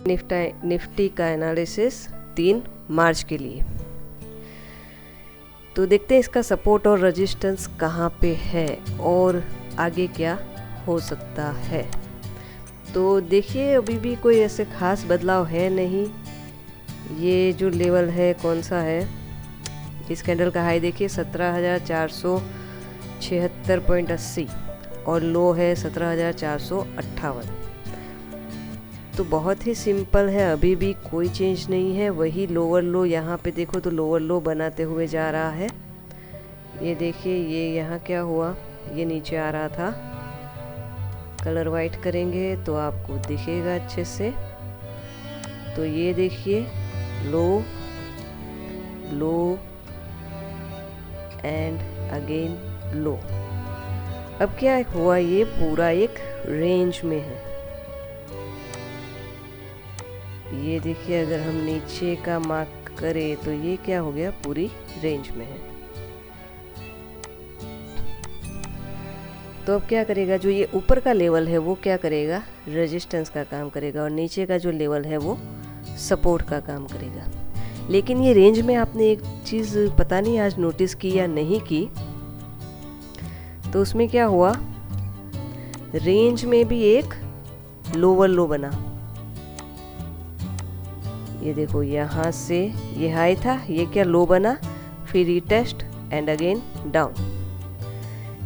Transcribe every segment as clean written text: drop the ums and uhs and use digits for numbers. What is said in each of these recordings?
Nifty का analysis 3 मार्च के लिए। तो देखते हैं इसका सपोर्ट और रेजिस्टेंस कहाँ पे है और आगे क्या हो सकता है। तो देखिए अभी भी कोई ऐसे खास बदलाव है नहीं। ये जो लेवल है कौन सा है, इस कैंडल का हाई देखिए 17,476.80 और लो है 17,458। तो बहुत ही सिंपल है, अभी भी कोई चेंज नहीं है। वही लोअर लो यहाँ पे देखो तो लोअर लो बनाते हुए जा रहा है। ये देखिए ये यहाँ क्या हुआ, ये नीचे आ रहा था। कलर वाइट करेंगे तो आपको दिखेगा अच्छे से। तो ये देखिए लो लो एंड अगेन लो। अब क्या हुआ, ये पूरा एक रेंज में है। ये देखिए अगर हम नीचे का मार्क करें तो ये क्या हो गया, पूरी रेंज में है। तो अब क्या करेगा, जो ये ऊपर का लेवल है वो क्या करेगा, रेजिस्टेंस का काम करेगा, और नीचे का जो लेवल है वो सपोर्ट का काम करेगा। लेकिन ये रेंज में आपने एक चीज़ पता नहीं आज नोटिस की या नहीं की, तो उसमें क्या हुआ, रेंज में भी एक लोअर लो बना। ये देखो यहाँ से ये हाई था, ये क्या लो बना, फिर रीटेस्ट एंड अगेन डाउन।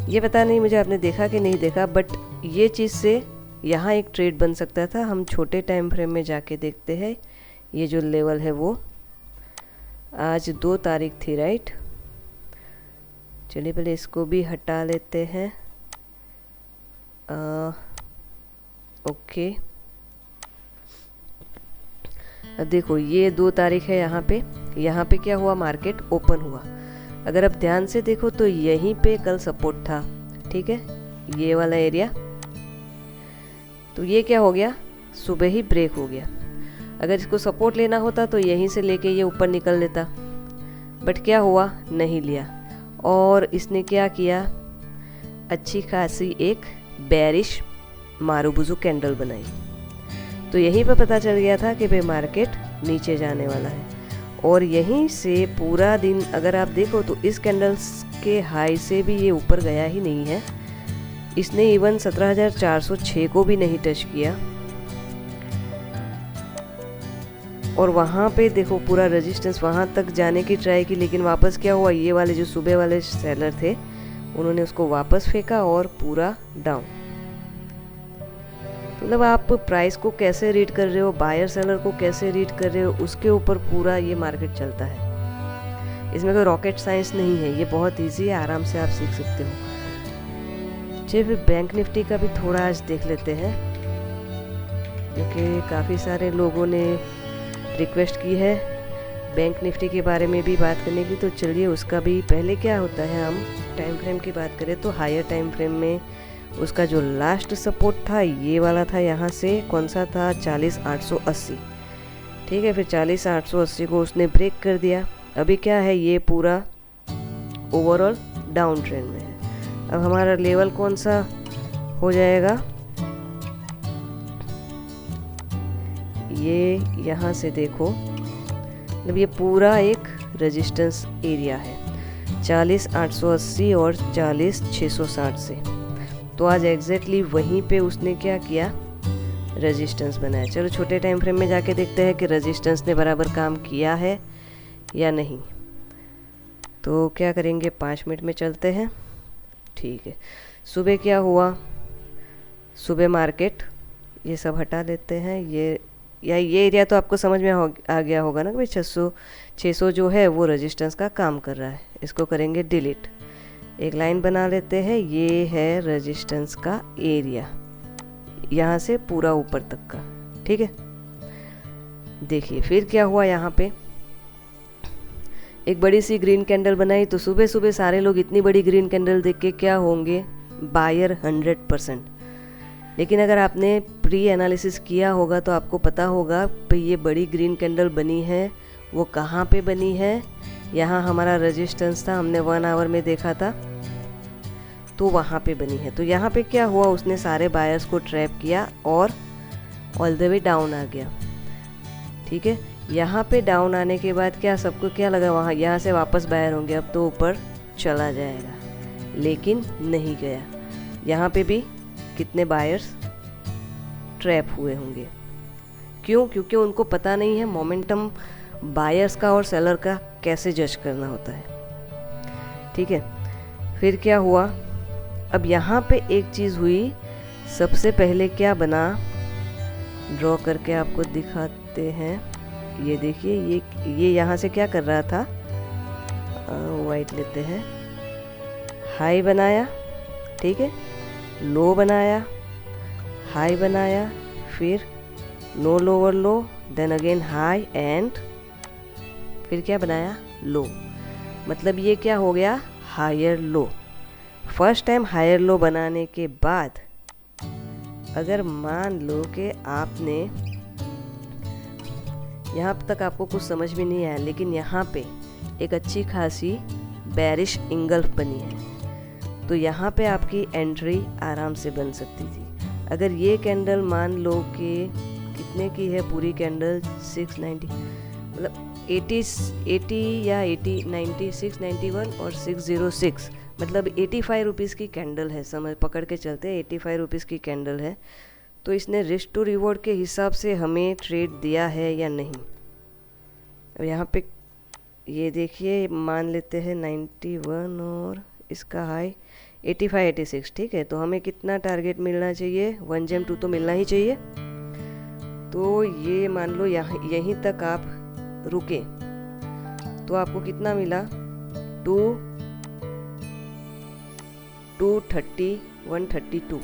ये पता नहीं मुझे आपने देखा कि नहीं देखा, बट ये चीज़ से यहाँ एक ट्रेड बन सकता था। हम छोटे टाइम फ्रेम में जाके देखते हैं। ये जो लेवल है वो आज 2 तारीख थी, राइट। चलिए पहले इसको भी हटा लेते हैं। ओके, अब देखो ये 2 तारीख है। यहाँ पे क्या हुआ, मार्केट ओपन हुआ। अगर आप ध्यान से देखो तो यहीं पे कल सपोर्ट था, ठीक है, ये वाला एरिया। तो ये क्या हो गया, सुबह ही ब्रेक हो गया। अगर इसको सपोर्ट लेना होता तो यहीं से लेके ये ऊपर निकल लेता, बट क्या हुआ, नहीं लिया। और इसने क्या किया, अच्छी खासी एक बेरिश मारूबुजू कैंडल बनाई। तो यहीं पर पता चल गया था कि भाई मार्केट नीचे जाने वाला है। और यहीं से पूरा दिन अगर आप देखो तो इस कैंडल्स के हाई से भी ये ऊपर गया ही नहीं है। इसने इवन 17,406 को भी नहीं टच किया। और वहाँ पे देखो पूरा रेजिस्टेंस वहाँ तक जाने की ट्राई की, लेकिन वापस क्या हुआ, ये वाले जो सुबह वाले सेलर थे उन्होंने उसको वापस फेंका और पूरा डाउन। मतलब आप प्राइस को कैसे रीड कर रहे हो, बायर सेलर को कैसे रीड कर रहे हो, उसके ऊपर पूरा ये मार्केट चलता है। इसमें कोई रॉकेट साइंस नहीं है, ये बहुत इजी है, आराम से आप सीख सकते हो। चलिए फिर बैंक निफ्टी का भी थोड़ा आज देख लेते हैं, क्योंकि काफ़ी सारे लोगों ने रिक्वेस्ट की है बैंक निफ्टी के बारे में भी बात करने की। तो चलिए उसका भी, पहले क्या होता है, हम टाइम फ्रेम की बात करें तो हायर टाइम फ्रेम में उसका जो लास्ट सपोर्ट था ये वाला था, यहाँ से कौन सा था, 40,880, ठीक है। फिर 40,880 को उसने ब्रेक कर दिया। अभी क्या है, ये पूरा ओवरऑल डाउन ट्रेंड में है। अब हमारा लेवल कौन सा हो जाएगा, ये यहाँ से देखो, मतलब ये पूरा एक रेजिस्टेंस एरिया है 40,880 और 40,660 से। तो आज एग्जैक्टली वहीं पे उसने क्या किया, रेजिस्टेंस बनाया। चलो छोटे टाइम फ्रेम में जाके देखते हैं कि रेजिस्टेंस ने बराबर काम किया है या नहीं। तो क्या करेंगे, 5 मिनट में चलते हैं, ठीक है। सुबह क्या हुआ, सुबह मार्केट, ये सब हटा लेते हैं, ये एरिया तो आपको समझ में आ गया होगा ना कि भाई 600 जो है वो रेजिस्टेंस का काम कर रहा है। इसको करेंगे डिलीट, एक लाइन बना लेते हैं, ये है रेजिस्टेंस का एरिया, यहाँ से पूरा ऊपर तक का, ठीक है। देखिए फिर क्या हुआ, यहाँ पे एक बड़ी सी ग्रीन कैंडल बनाई। तो सुबह सुबह सारे लोग इतनी बड़ी ग्रीन कैंडल देख के क्या होंगे, बायर 100%। लेकिन अगर आपने प्री एनालिसिस किया होगा तो आपको पता होगा कि ये बड़ी ग्रीन कैंडल बनी है, वो कहाँ पे बनी है, यहाँ हमारा रेजिस्टेंस था, हमने 1 आवर में देखा था, तो वहाँ पे बनी है। तो यहाँ पे क्या हुआ, उसने सारे बायर्स को ट्रैप किया और ऑल द वे डाउन आ गया। ठीक है। यहाँ पे डाउन आने के बाद क्या सबको क्या लगा, वहाँ यहाँ से वापस बायर होंगे, अब तो ऊपर चला जाएगा, लेकिन नहीं गया। यहाँ पे भी कितने बायर्स ट्रैप हुए होंगे। क्यों? क्योंकि उनको पता नहीं है मोमेंटम बायर्स का और सेलर का कैसे जज करना होता है, ठीक है। फिर क्या हुआ, अब यहाँ पे एक चीज़ हुई। सबसे पहले क्या बना, ड्रॉ करके आपको दिखाते हैं। ये देखिए, ये यहाँ से क्या कर रहा था, वाइट लेते हैं, हाई बनाया, ठीक है, लो बनाया, हाई बनाया, फिर no lower low, then again high and फिर क्या बनाया, लो। मतलब ये क्या हो गया, higher low. First time higher low बनाने के बाद अगर मान लो कि आपने यहाँ तक आपको कुछ समझ में नहीं आया, लेकिन यहाँ पे एक अच्छी खासी बेरिश इंगल्फ बनी है, तो यहाँ पे आपकी एंट्री आराम से बन सकती थी। अगर ये कैंडल मान लो कि कितने की है पूरी कैंडल, 690, मतलब 80 या 80, 90, 691 और 606, मतलब 85 रुपीज़ की कैंडल है, समझ पकड़ के चलते हैं 85 रुपीज़ की कैंडल है। तो इसने रिस्क टू रिवॉर्ड के हिसाब से हमें ट्रेड दिया है या नहीं। अब यहाँ पे ये देखिए, मान लेते हैं 91 और इसका हाई 85, 86, ठीक है। तो हमें कितना टारगेट मिलना चाहिए, 1 जेम 2 तो मिलना ही चाहिए। तो ये मान लो यहाँ यहीं तक आप रुके तो आपको कितना मिला, 230, 132,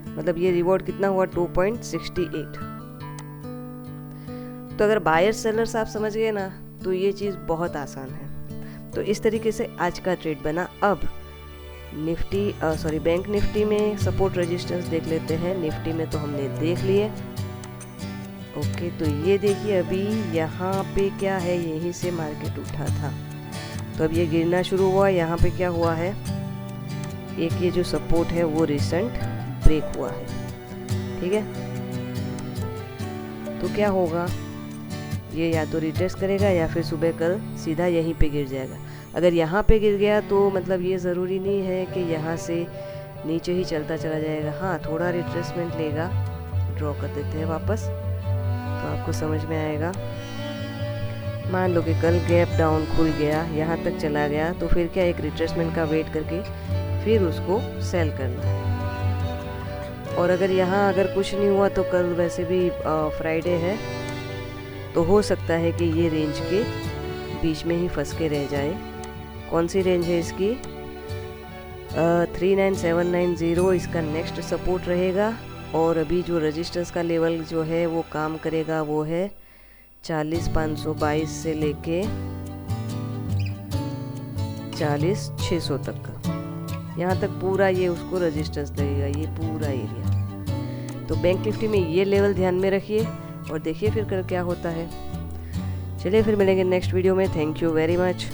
मतलब ये रिवॉर्ड कितना हुआ, 2.68। तो अगर बायर सेलर्स आप समझ गए ना, तो ये चीज़ बहुत आसान है। तो इस तरीके से आज का ट्रेड बना। अब बैंक निफ्टी में सपोर्ट रेजिस्टेंस देख लेते हैं। निफ्टी में तो हमने देख लिए, ओके। तो ये देखिए, अभी यहाँ पे क्या है, यहीं से मार्केट उठा था, तो अब ये गिरना शुरू हुआ। यहाँ पे क्या हुआ है, एक ये जो सपोर्ट है वो रिसेंट ब्रेक हुआ है, ठीक है। तो क्या होगा, ये या तो रिट्रेस करेगा या फिर सुबह कल सीधा यहीं पे गिर जाएगा। अगर यहाँ पे गिर गया तो मतलब ये ज़रूरी नहीं है कि यहाँ से नीचे ही चलता चला जाएगा। हाँ, थोड़ा रिट्रेसमेंट लेगा। ड्रॉ कर देते हैं वापस, तो आपको समझ में आएगा। मान लो कि कल गैप डाउन खुल गया, यहाँ तक चला गया, तो फिर क्या, एक रिट्रेसमेंट का वेट करके फिर उसको सेल करना है। और अगर यहाँ अगर कुछ नहीं हुआ तो कल वैसे भी फ्राइडे है, तो हो सकता है कि ये रेंज के बीच में ही फंस के रह जाए। कौन सी रेंज है इसकी, 39790 इसका नेक्स्ट सपोर्ट रहेगा। और अभी जो रेजिस्टेंस का लेवल जो है वो काम करेगा, वो है 40,522 से लेके 40,600 तक का। यहाँ तक पूरा ये उसको रेजिस्टेंस लगेगा, ये पूरा एरिया। तो बैंक निफ्टी में ये लेवल ध्यान में रखिए और देखिए फिर कर क्या होता है। चलिए फिर मिलेंगे नेक्स्ट वीडियो में। Thank you very much.